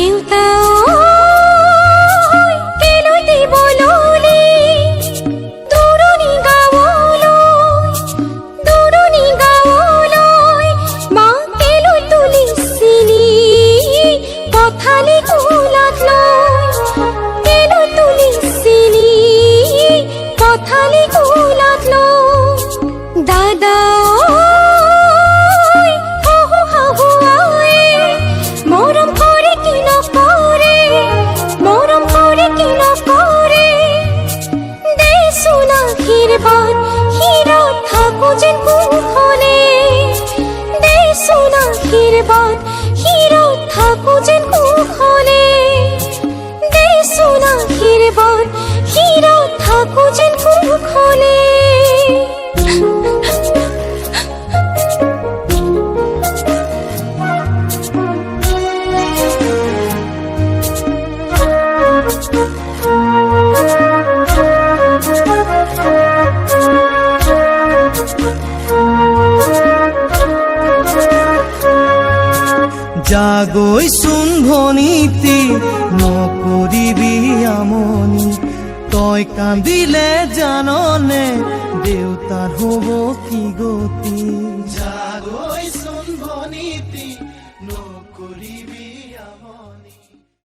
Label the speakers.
Speaker 1: দেউতা কেলৈ দিব ললি দূৰণি গাঁৱলৈ মা কেলৈ তুলিছিলি পথালি কোলাত লৈ কেলৈ তুলিছিলি পথালি কোলাত লৈ দাদা
Speaker 2: জাগৈচোন ভনীতি নকৰিবি আমনি তই কান্দিলে জাননে